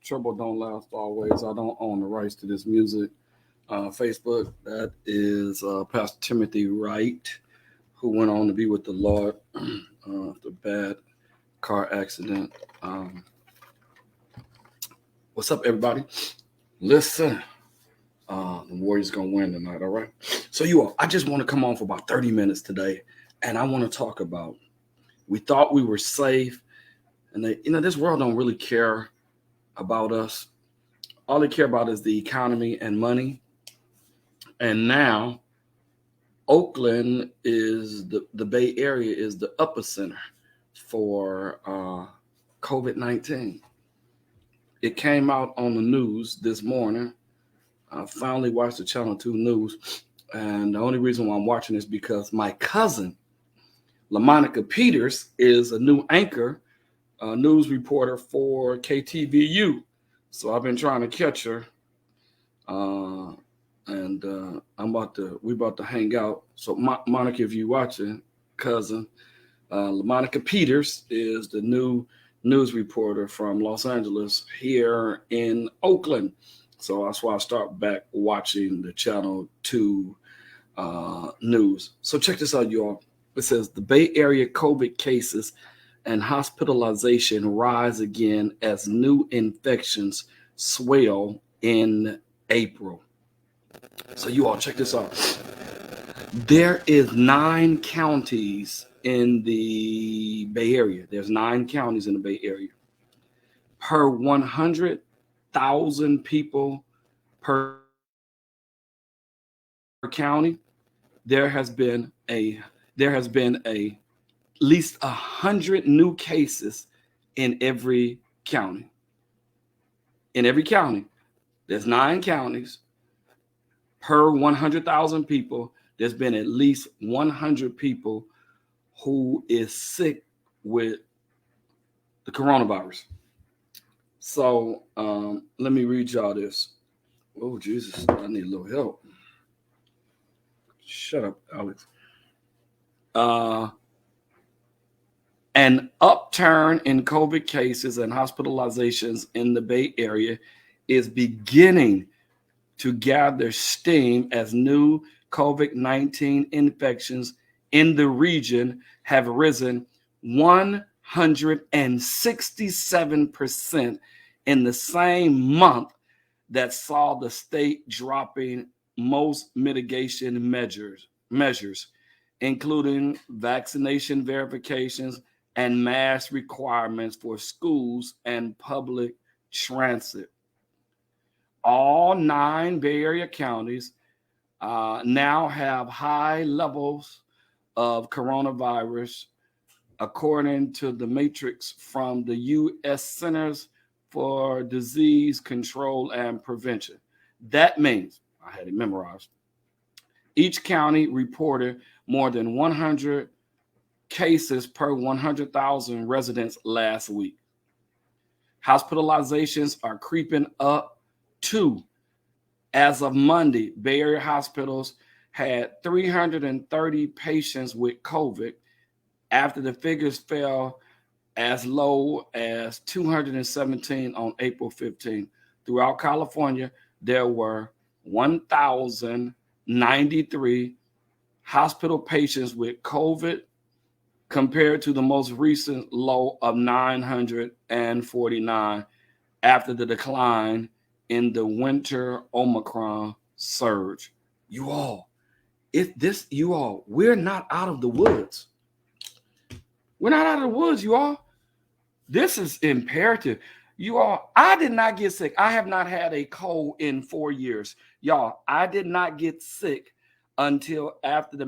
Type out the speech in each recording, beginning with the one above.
Trouble Don't Last Always. I don't own the rights to this music. Facebook, that is Pastor Timothy Wright, who went on to be with the Lord after bad car accident. What's up, everybody? Listen, the Warriors gonna win tonight. All right. So you all, I just want to come on for about 30 minutes today, and I want to talk about. We thought we were safe, and this world don't really care about us. All they care about is the economy and money. And now, Oakland is the Bay Area is the epicenter for COVID-19. It came out on the news this morning. I finally watched the Channel 2 news. And the only reason why I'm watching is because my cousin, LaMonica Peters, is a new anchor, a news reporter for KTVU. So I've been trying to catch her. We're about to hang out. So Monica, if you're watching, cousin, LaMonica Peters is the new news reporter from Los Angeles here in Oakland. So that's why I start back watching the Channel 2 news. So check this out, y'all. It says the Bay Area COVID cases and hospitalization rise again as new infections swell in April. So you all check this out. There is 9 counties in the Bay Area. There's 9 counties in the Bay Area. Per 100,000 people per county, there has been at least 100 new cases in every county. In every county, there's 9 counties. Per 100,000 people, there's been at least 100 people who is sick with the coronavirus. So let me read y'all this. Oh, Jesus, I need a little help. Shut up, Alex. An upturn in COVID cases and hospitalizations in the Bay Area is beginning to gather steam as new COVID-19 infections in the region have risen 167% in the same month that saw the state dropping most mitigation measures, including vaccination verifications and mask requirements for schools and public transit. All 9 Bay Area counties now have high levels of coronavirus, according to the matrix from the U.S. Centers for Disease Control and Prevention. That means, I had it memorized, each county reported more than 100 cases per 100,000 residents last week. Hospitalizations are creeping up too. As of Monday, Bay Area hospitals had 330 patients with COVID after the figures fell as low as 217 on April 15. Throughout California, there were 1,093 hospital patients with COVID compared to the most recent low of 949 after the decline in the winter Omicron surge. We're not out of the woods. We're not out of the woods, you all. This is imperative. You all, I did not get sick. I have not had a cold in 4 years. Y'all, I did not get sick until after the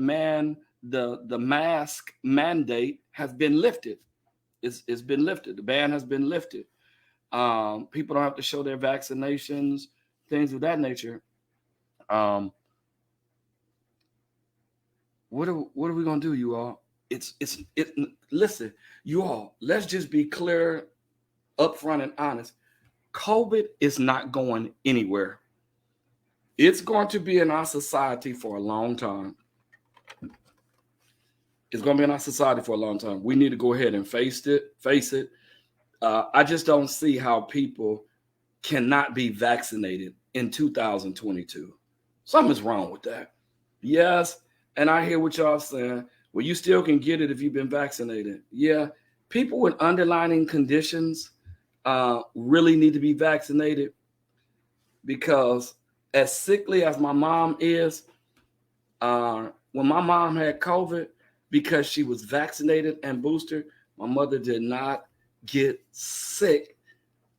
mask mandate has been lifted. It's been lifted. The ban has been lifted. People don't have to show their vaccinations, things of that nature. What are we gonna do, you all? Listen, you all, let's just be clear, upfront, and honest. COVID is not going anywhere. It's going to be in our society for a long time. It's going to be in our society for a long time. We need to go ahead and face it. I just don't see how people cannot be vaccinated in 2022. Something's wrong with that. Yes, and I hear what y'all saying. Well, you still can get it if you've been vaccinated. Yeah, people with underlying conditions really need to be vaccinated, because as sickly as my mom is, when my mom had COVID, because she was vaccinated and boosted, my mother did not get sick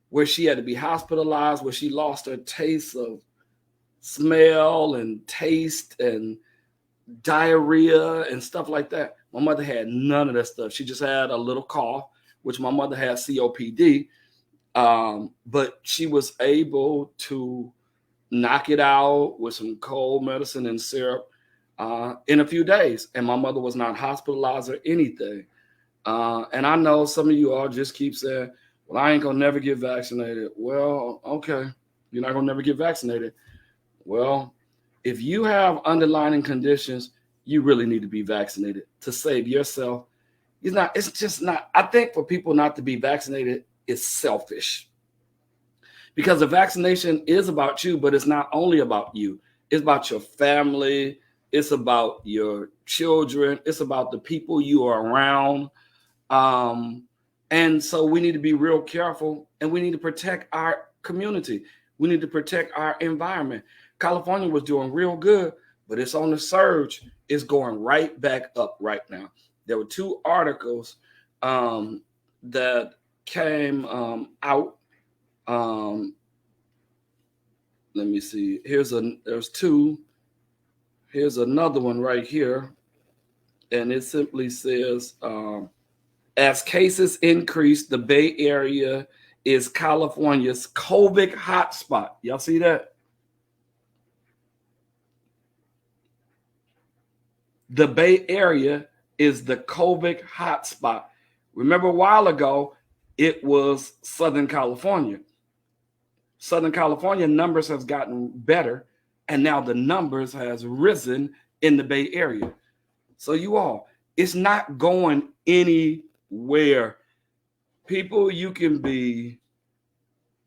where she had to be hospitalized, where she lost her taste of smell and taste and diarrhea and stuff like that. My mother had none of that stuff. She just had a little cough, which my mother had COPD, but she was able to knock it out with some cold medicine and syrup in a few days. And my mother was not hospitalized or anything. And I know some of you all just keep saying, well, I ain't gonna never get vaccinated. Well, okay, you're not gonna never get vaccinated. Well, if you have underlying conditions, you really need to be vaccinated to save yourself. It's just not, I think for people not to be vaccinated is selfish, because the vaccination is about you, but it's not only about you. It's about your family. It's about your children. It's about the people you are around. And so we need to be real careful, and we need to protect our community. We need to protect our environment. California was doing real good, but it's on the surge. It's going right back up right now. There were two articles that came out. Let me see. There's two. Here's another one right here. And it simply says, as cases increase, the Bay Area is California's COVID hotspot. Y'all see that? The Bay Area is the COVID hotspot. Remember a while ago, it was Southern California. Southern California numbers has gotten better, and now the numbers has risen in the Bay Area. So you all, it's not going anywhere. People, you can be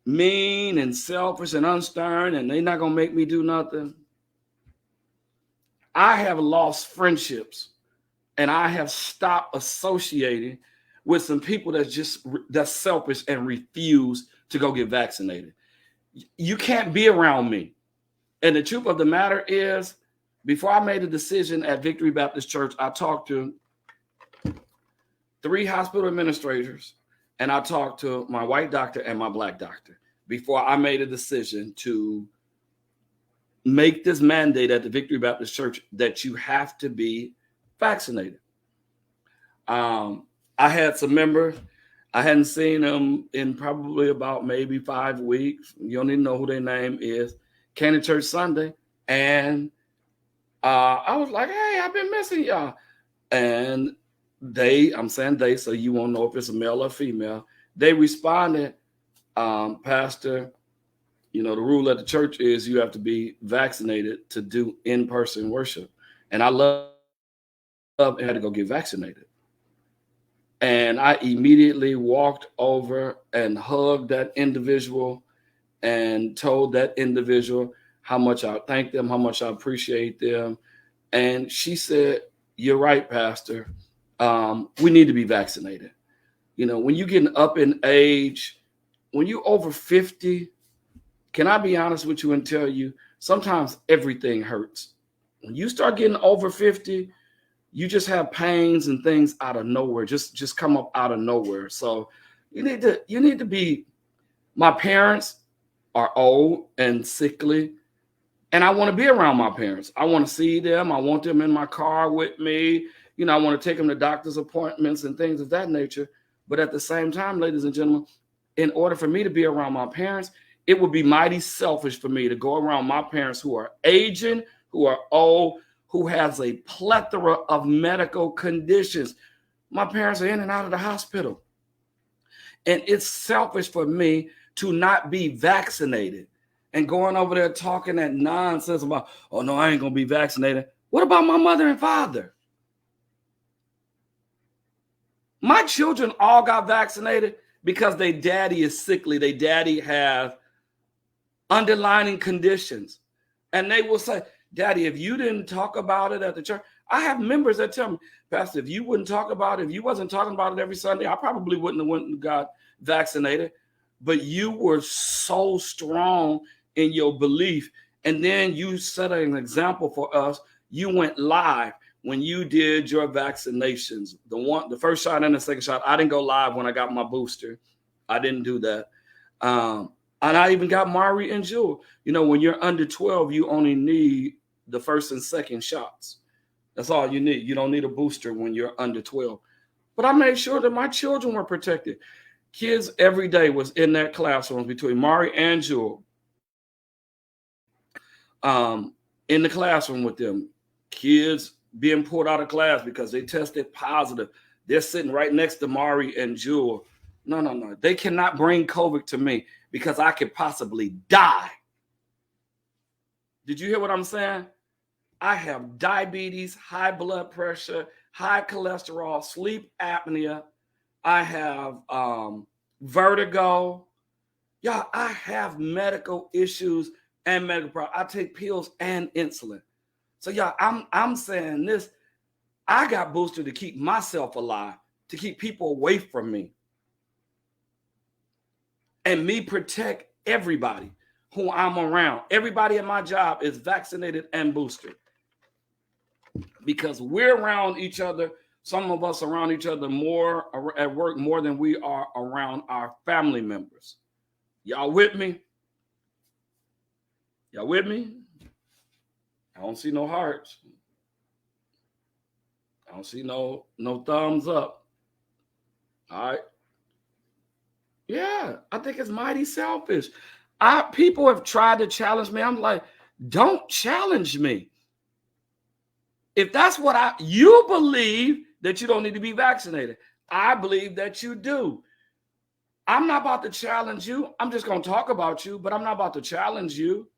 mean and selfish and unstern, and they're not going to make me do nothing. I have lost friendships, and I have stopped associating with some people that's selfish and refuse to go get vaccinated. You can't be around me. And the truth of the matter is, before I made a decision at Victory Baptist Church, I talked to 3 hospital administrators, and I talked to my white doctor and my black doctor before I made a decision to make this mandate at the Victory Baptist Church that you have to be vaccinated. I had some members. I hadn't seen them in probably about maybe 5 weeks. You don't even know who their name is. Came to church Sunday, and I was like, hey, I've been missing y'all. And I'm saying they, so you won't know if it's a male or female. They responded, Pastor, the rule at the church is you have to be vaccinated to do in-person worship. And I love and had to go get vaccinated. And I immediately walked over and hugged that individual and told that individual how much I thank them, how much I appreciate them. And she said, you're right, Pastor. We need to be vaccinated. When you're getting up in age, when you're over 50, can I be honest with you and tell you, sometimes everything hurts. When you start getting over 50, you just have pains and things out of nowhere, just come up out of nowhere. So you need to be, my parents are old and sickly, and I want to be around my parents. I want to see them. I want them in my car with me. I want to take them to doctor's appointments and things of that nature. But at the same time, ladies and gentlemen, in order for me to be around my parents, it would be mighty selfish for me to go around my parents who are aging, who are old, who has a plethora of medical conditions. My parents are in and out of the hospital. And it's selfish for me to not be vaccinated and going over there talking that nonsense about, oh, no, I ain't going to be vaccinated. What about my mother and father? My children all got vaccinated because their daddy is sickly. Their daddy has underlining conditions. And they will say, Daddy, if you didn't talk about it at the church, I have members that tell me, Pastor, if you wouldn't talk about it, if you wasn't talking about it every Sunday, I probably wouldn't have went and got vaccinated. But you were so strong in your belief. And then you set an example for us. You went live when you did your vaccinations. The first shot and the second shot. I didn't go live when I got my booster. I didn't do that. And I even got Marty and Jewel. You know, when you're under 12, you only need the first and second shots. That's all you need. You don't need a booster when you're under 12. But I made sure that my children were protected. Kids every day was in that classroom between Marty and Jewel. In the classroom with them. Kids being pulled out of class because they tested positive. They're sitting right next to Marty and Jewel. No. They cannot bring COVID to me because I could possibly die. Did you hear what I'm saying? I have diabetes, high blood pressure, high cholesterol, sleep apnea. I have vertigo. Yeah, I have medical issues and medical problems. I take pills and insulin. So yeah, I'm saying this. I got boosted to keep myself alive, to keep people away from me. And me protect everybody who I'm around. Everybody at my job is vaccinated and boosted. Because we're around each other. Some of us around each other more at work more than we are around our family members. Y'all with me? Y'all with me? I don't see no hearts. I don't see no thumbs up. All right. Yeah, I think it's mighty selfish. People have tried to challenge me. I'm like, don't challenge me. If that's what you believe that you don't need to be vaccinated. I believe that you do. I'm not about to challenge you. I'm just going to talk about you, but I'm not about to challenge you.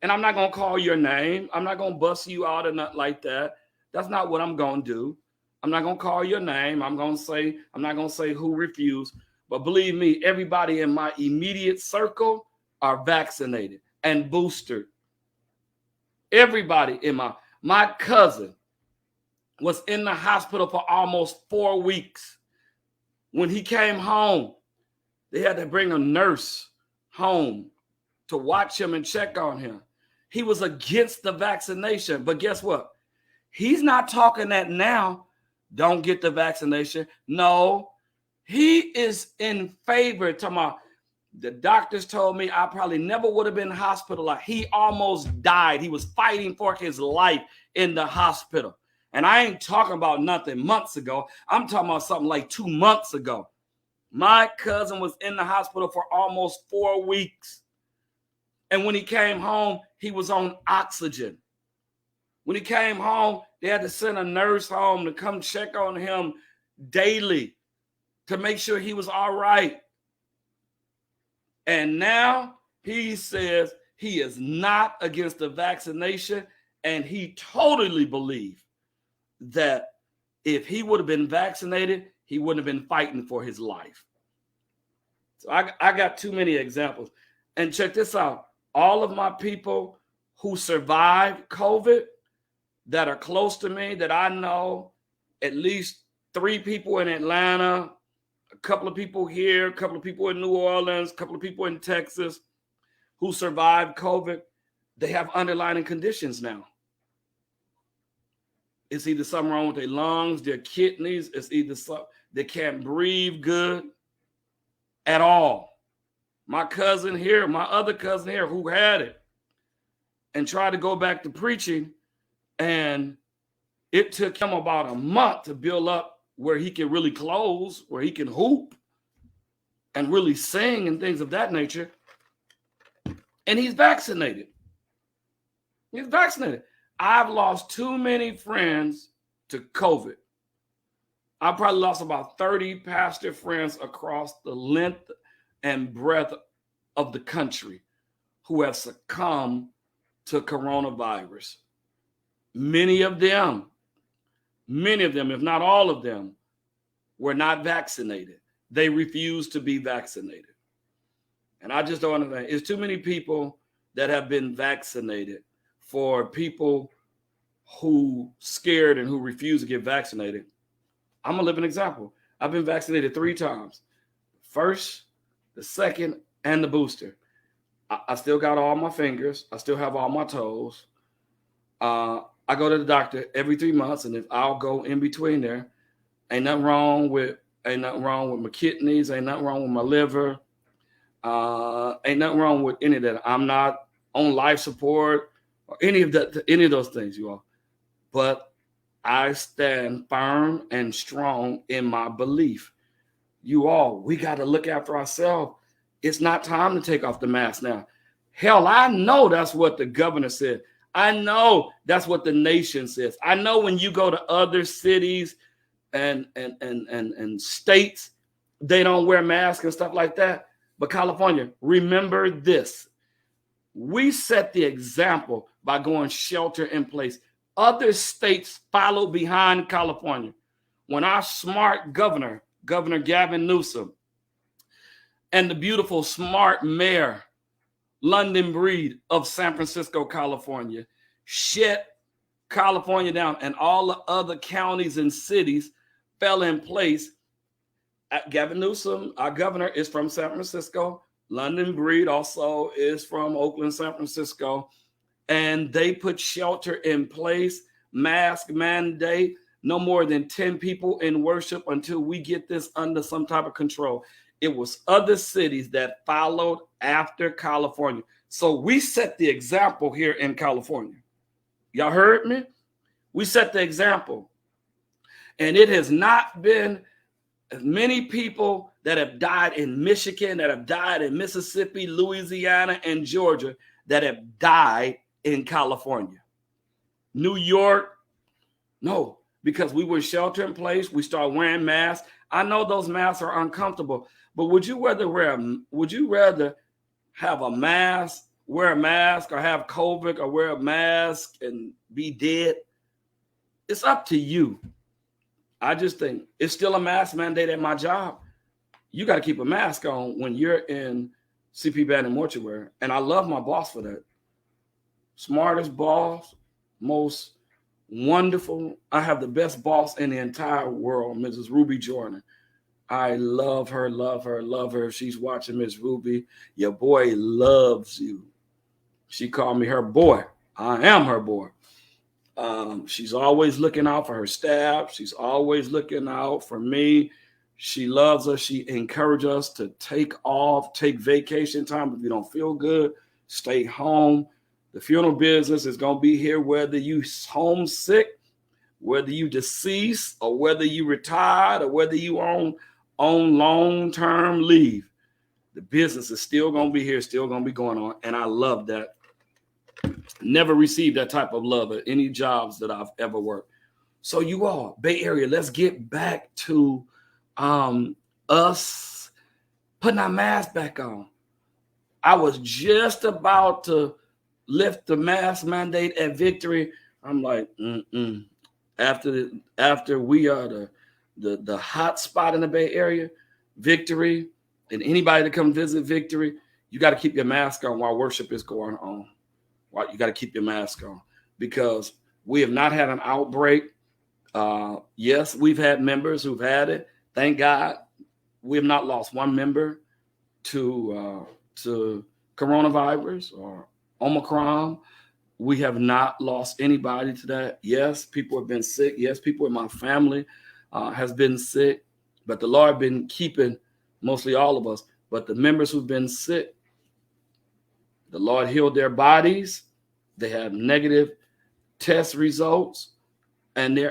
And I'm not going to call your name. I'm not going to bust you out or nothing like that. That's not what I'm going to do. I'm not going to call your name. I'm not going to say who refused. But believe me, everybody in my immediate circle are vaccinated and boosted. Everybody in my cousin was in the hospital for almost 4 weeks. When he came home, they had to bring a nurse home to watch him and check on him. He was against the vaccination, but guess what? He's not talking that now. Don't get the vaccination. No, he is in favor. The doctors told me I probably never would have been hospitalized. He almost died. He was fighting for his life in the hospital. And I ain't talking about nothing months ago. I'm talking about something like 2 months ago. My cousin was in the hospital for almost 4 weeks. And when he came home, he was on oxygen. When he came home, they had to send a nurse home to come check on him daily to make sure he was all right. And now he says he is not against the vaccination, and he totally believes that if he would have been vaccinated, he wouldn't have been fighting for his life. So I got too many examples. And check this out. All of my people who survived COVID that are close to me, that I know, at least 3 people in Atlanta, a couple of people here, a couple of people in New Orleans, a couple of people in Texas who survived COVID, they have underlying conditions now. It's either something wrong with their lungs, their kidneys. It's either they can't breathe good at all. My cousin here, my other cousin here who had it and tried to go back to preaching, and it took him about a month to build up where he can really close, where he can hoop and really sing and things of that nature. And he's vaccinated. He's vaccinated. I've lost too many friends to COVID. I probably lost about 30 pastor friends across the length and breadth of the country who have succumbed to coronavirus. Many of them, if not all of them, were not vaccinated. They refused to be vaccinated. And I just don't understand. It's too many people that have been vaccinated for people who scared and who refuse to get vaccinated. I'm a living example. I've been vaccinated 3 times. First, the second, and the booster. I still got all my fingers. I still have all my toes. I go to the doctor every 3 months, and if I'll go in between there, ain't nothing wrong with my kidneys, ain't nothing wrong with my liver, ain't nothing wrong with any of that. I'm not on life support or any of those things, you all. But I stand firm and strong in my belief. You all, we got to look after ourselves. It's not time to take off the mask now. Hell, I know that's what the governor said. I know that's what the nation says. I know when you go to other cities and states, they don't wear masks and stuff like that. But California, remember this. We set the example by going shelter in place. Other states followed behind California. When our smart governor, Governor Gavin Newsom, and the beautiful, smart mayor, London Breed of San Francisco, California, shut California down, and all the other counties and cities fell in place. Gavin Newsom, our governor, is from San Francisco. London Breed also is from Oakland, San Francisco. And they put shelter in place, mask mandate, no more than 10 people in worship until we get this under some type of control. It was other cities that followed after California. So we set the example here in California. Y'all heard me? We set the example. And it has not been as many people that have died in Michigan, that have died in Mississippi, Louisiana, and Georgia, that have died in California. New York, no, because we were shelter in place. We started wearing masks. I know those masks are uncomfortable, but would you rather have a mask, wear a mask, or have COVID, or wear a mask and be dead? It's up to you. I just think it's still a mask mandate at my job. You got to keep a mask on when you're in CP band and mortuary. And I love my boss for that. Smartest boss, most wonderful. I have the best boss in the entire world, Mrs. Ruby Jordan. I love her, love her, love her. She's watching, Miss Ruby. Your boy loves you. She called me her boy. I am her boy. She's always looking out for her staff. She's always looking out for me. She loves us. She encourages us to take vacation time. If you don't feel good, stay home. The funeral business is going to be here, whether you homesick, whether you deceased, or whether you retired, or whether you on long-term leave. The business is still going to be here, still going to be going on. And I love that. Never received that type of love at any jobs that I've ever worked. So you all, Bay Area, let's get back to us putting our mask back on. I was just about to lift the mask mandate at Victory. I'm like, After we are the hot spot in the Bay Area, Victory, and anybody that come visit Victory, you got to keep your mask on while worship is going on. You got to keep your mask on because we have not had an outbreak. Yes, we've had members who've had it. Thank God, we have not lost one member to coronavirus or Omicron. We have not lost anybody to that. Yes, people have been sick. Yes, people in my family has been sick, but the Lord been keeping mostly all of us. But the members who've been sick, the Lord healed their bodies. They have negative test results, and they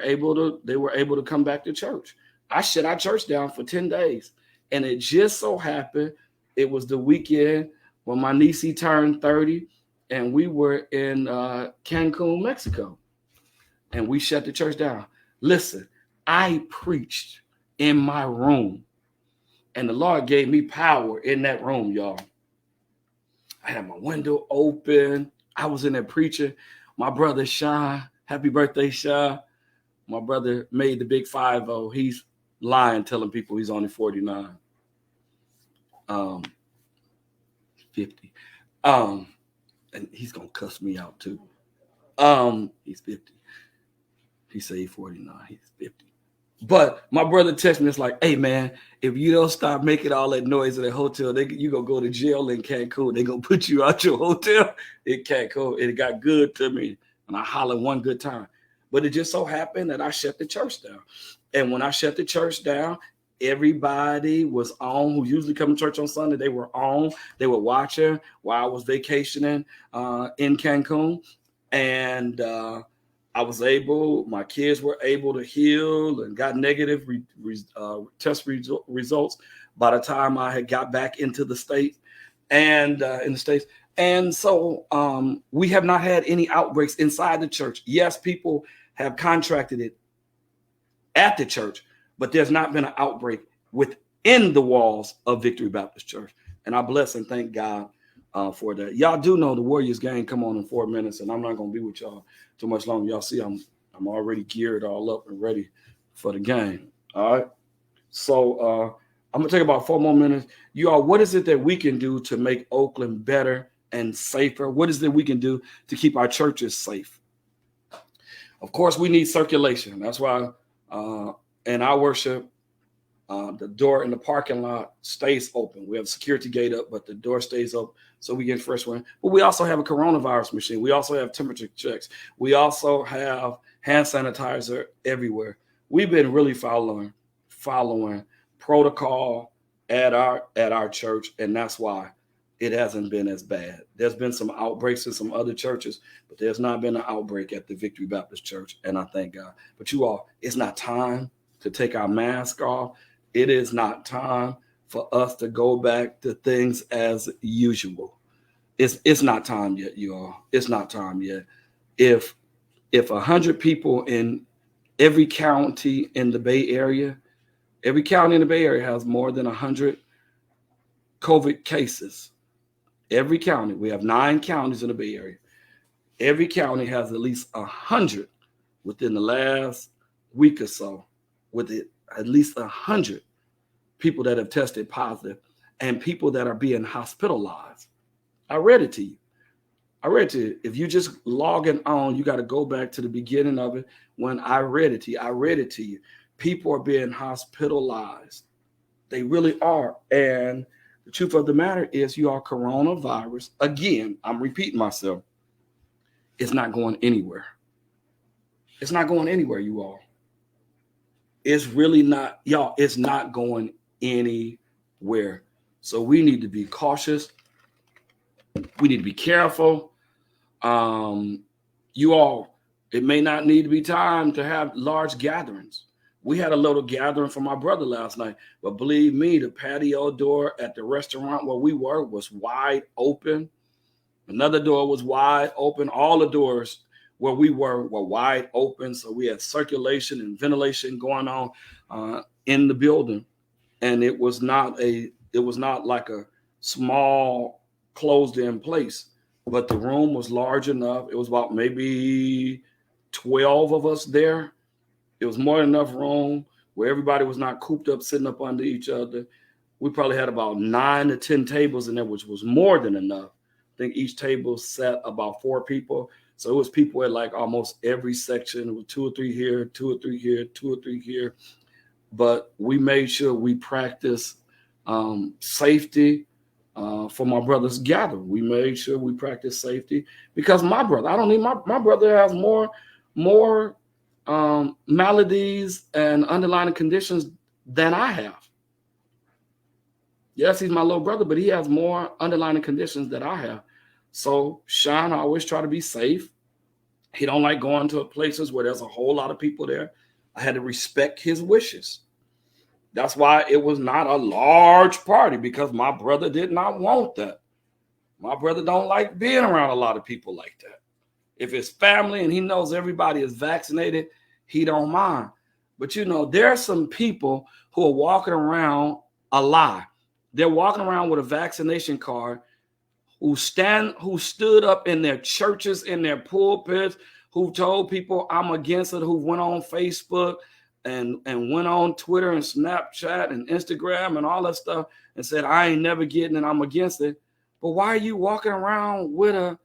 were able to come back to church. I shut our church down for 10 days, and it just so happened it was the weekend when my niece turned 30, and we were in Cancun, Mexico, and we shut the church down. Listen, I preached in my room, and the Lord gave me power in that room, y'all. I had my window open. I was in there preaching. My brother Sean, happy birthday, Sean. My brother made the big 5-0. He's lying, telling people he's only 49. 50. And he's gonna cuss me out too. He's 50. He said he's 49. He's 50. But my brother texted me, it's like, hey man, if you don't stop making all that noise in the hotel, you gonna go to jail in Cancun. They gonna put you out your hotel in Cancun. It got good to me, and I hollered one good time. But it just so happened that I shut the church down. And when I shut the church down, everybody was on who usually come to church on Sunday. They were on. They were watching while I was vacationing in Cancun, and my kids were able to heal and got negative test results by the time I had got back into the States and in the States. And so we have not had any outbreaks inside the church. Yes, people have contracted it at the church, but there's not been an outbreak within the walls of Victory Baptist Church. And I bless and thank God for that. Y'all do know the Warriors game come on in 4 minutes, and I'm not going to be with y'all too much longer. Y'all see I'm already geared all up and ready for the game. All right. So I'm going to take about 4 more minutes. You all, what is it that we can do to make Oakland better and safer? What is it we can do to keep our churches safe? Of course, we need circulation. That's why in our worship, the door in the parking lot stays open. We have a security gate up, but the door stays open so we get fresh wind. But we also have a coronavirus machine. We also have temperature checks. We also have hand sanitizer everywhere. We've been really following protocol at our church, and that's why it hasn't been as bad. There's been some outbreaks in some other churches, but there's not been an outbreak at the Victory Baptist Church, and I thank God. But you all, it's not time to take our mask off. It is not time for us to go back to things as usual. It's not time yet, you all. It's not time yet. If 100 people in every county in the Bay Area, every county in the Bay Area has more than 100 COVID cases. Every county, we have 9 counties in the Bay Area. Every county has at least 100 within the last week or so, with it at least 100 people that have tested positive and people that are being hospitalized. I read it to you. If you just logging on, you got to go back to the beginning of it when I read it to you. People are being hospitalized. They really are. And the truth of the matter is, you are coronavirus. Again, I'm repeating myself. It's not going anywhere. It's not going anywhere, you all. It's really not, y'all, it's not going anywhere. So we need to be cautious. We need to be careful. You all, it may not need to be time to have large gatherings. We had a little gathering for my brother last night, but believe me, the patio door at the restaurant where we were was wide open. Another door was wide open. All the doors where we were wide open. So we had circulation and ventilation going on in the building. And it was not like a small closed in place, but the room was large enough. It was about maybe 12 of us there. It was more than enough room where everybody was not cooped up, sitting up under each other. We probably had about 9 to 10 tables in there, which was more than enough. I think each table sat about 4 people. So it was people at like almost every section. It was 2 or 3 here, 2 or 3 here, 2 or 3 here. But we made sure we practiced safety for my brother's gathering. We made sure we practiced safety because my brother, my brother has more maladies and underlying conditions than I have. Yes, he's my little brother, but he has more underlying conditions than I have. So Sean, I always try to be safe. He don't like going to places where there's a whole lot of people there. I had to respect his wishes. That's why it was not a large party, because my brother did not want that. My brother don't like being around a lot of people like that. If it's family and he knows everybody is vaccinated, he don't mind. But you know, there are some people who are walking around a lie. They're walking around with a vaccination card, who stood up in their churches, in their pulpits, who told people I'm against it, who went on Facebook and went on Twitter and Snapchat and Instagram and all that stuff and said, I ain't never getting it, I'm against it. But why are you walking around with a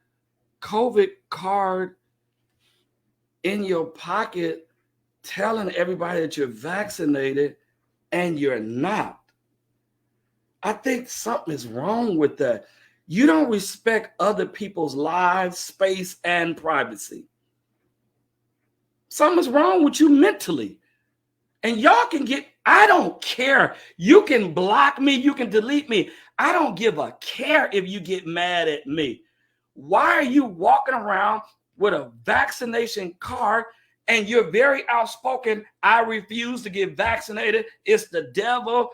COVID card in your pocket telling everybody that you're vaccinated and you're not? I think something is wrong with that. You don't respect other people's lives, space, and privacy. Something's wrong with you mentally. And y'all can I don't care. You can block me, you can delete me. I don't give a care if you get mad at me. Why are you walking around with a vaccination card and you're very outspoken? I refuse to get vaccinated. It's the devil.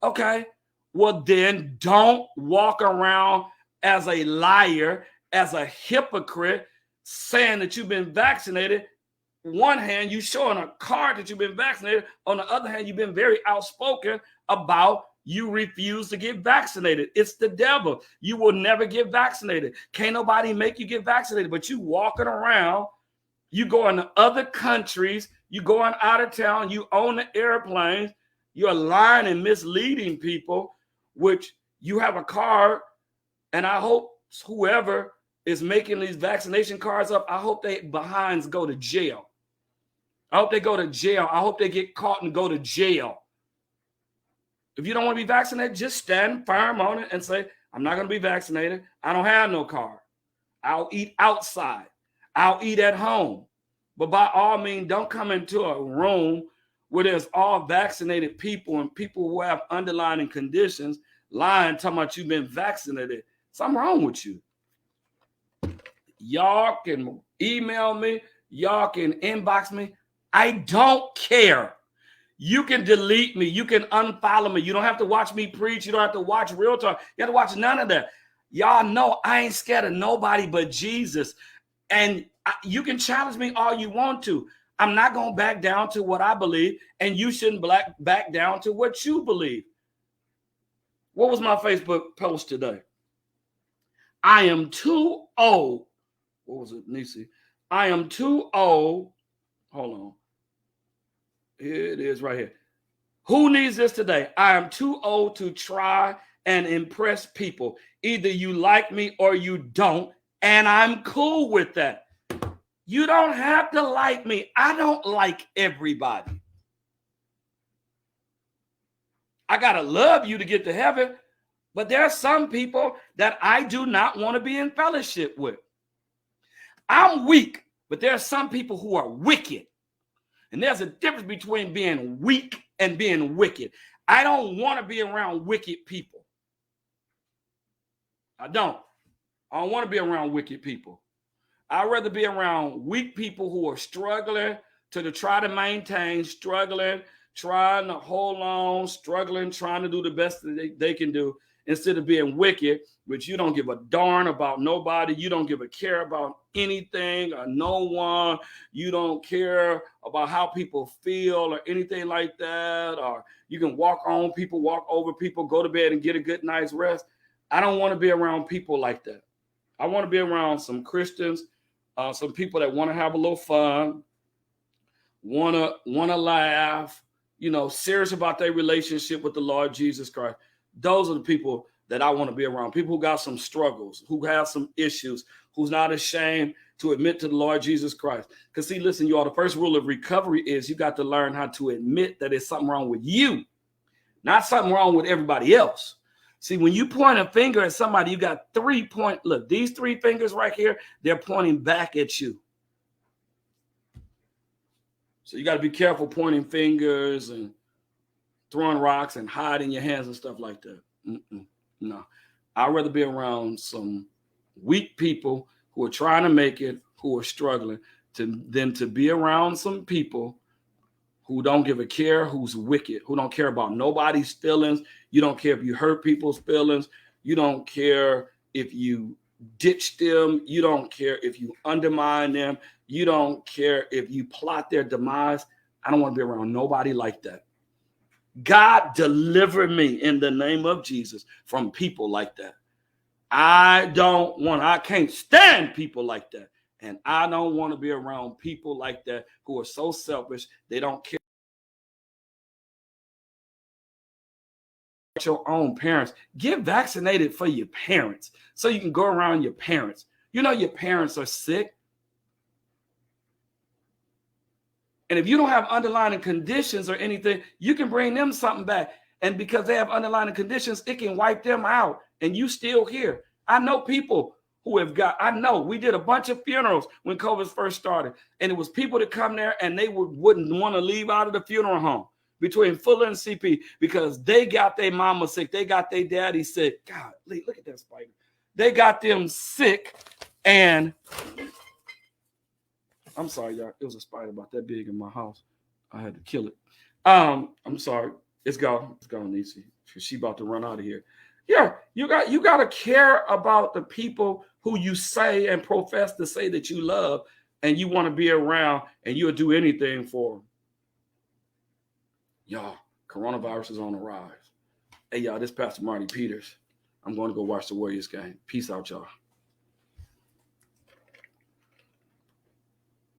Okay. Well, then don't walk around as a liar, as a hypocrite, saying that you've been vaccinated. One hand, you showing a card that you've been vaccinated. On the other hand, you've been very outspoken about you refuse to get vaccinated. It's the devil. You will never get vaccinated. Can't nobody make you get vaccinated, but you walking around, you going to other countries, you going out of town, you own the airplanes, you're lying and misleading people, which you have a card, and I hope whoever is making these vaccination cards up, I hope they behinds go to jail. I hope they go to jail. I hope they get caught and go to jail. If you don't want to be vaccinated, just stand firm on it and say, I'm not going to be vaccinated. I don't have no card. I'll eat outside. I'll eat at home. But by all means, don't come into a room where there's all vaccinated people and people who have underlying conditions lying, talking about you've been vaccinated. Something wrong with you. Y'all can email me. Y'all can inbox me. I don't care. You can delete me. You can unfollow me. You don't have to watch me preach. You don't have to watch Real Talk. You have to watch none of that. Y'all know I ain't scared of nobody but Jesus. And you can challenge me all you want to. I'm not going to back down to what I believe, and you shouldn't back down to what you believe. What was my Facebook post today? I am too old. What was it, Nisi? I am too old. Hold on. Here it is right here. Who needs this today? I am too old to try and impress people. Either you like me or you don't, and I'm cool with that. You don't have to like me. I don't like everybody. I got to love you to get to heaven, but there are some people that I do not want to be in fellowship with. I'm weak, but there are some people who are wicked. And there's a difference between being weak and being wicked. I don't want to be around wicked people. I don't want to be around wicked people. I'd rather be around weak people who are struggling to try to maintain, struggling, trying to hold on, struggling, trying to do the best that they can do, instead of being wicked, which you don't give a darn about nobody. You don't give a care about anything or no one. You don't care about how people feel or anything like that. Or you can walk on people, walk over people, go to bed and get a good night's rest. I don't want to be around people like that. I want to be around some Christians, some people that want to have a little fun, want to laugh, serious about their relationship with the Lord Jesus Christ. Those are the people that I want to be around. People who got some struggles, who have some issues, who's not ashamed to admit to the Lord Jesus Christ. Because see, listen, y'all, the first rule of recovery is you got to learn how to admit that there's something wrong with you, not something wrong with everybody else. See, when you point a finger at somebody, you got 3 points. Look, these 3 fingers right here, they're pointing back at you. So you got to be careful pointing fingers and throwing rocks and hiding your hands and stuff like that. No, I'd rather be around some weak people who are trying to make it, who are struggling, than to be around some people who don't give a care, who's wicked, who don't care about nobody's feelings. You don't care if you hurt people's feelings. You don't care if you ditch them. You don't care if you undermine them. You don't care if you plot their demise. I don't want to be around nobody like that. God deliver me in the name of Jesus from people like that. I can't stand people like that. And I don't want to be around people like that who are so selfish. They don't care your own parents. Get vaccinated for your parents so you can go around your parents. You know your parents are sick. And if you don't have underlying conditions or anything, you can bring them something back. And because they have underlying conditions, it can wipe them out. And you still here. I know people who have we did a bunch of funerals when COVID first started. And it was people that come there and they wouldn't want to leave out of the funeral home between Fuller and CP because they got their mama sick. They got their daddy sick. God, look at that spider. They got them sick. And I'm sorry, y'all. It was a spider about that big in my house. I had to kill it. I'm sorry. It's gone. It's gone, Niecy. She about to run out of here. Yeah, you got to care about the people who you say and profess to say that you love and you want to be around and you'll do anything for them. Y'all, coronavirus is on the rise. Hey, y'all, this is Pastor Marty Peters. I'm going to go watch the Warriors game. Peace out, y'all.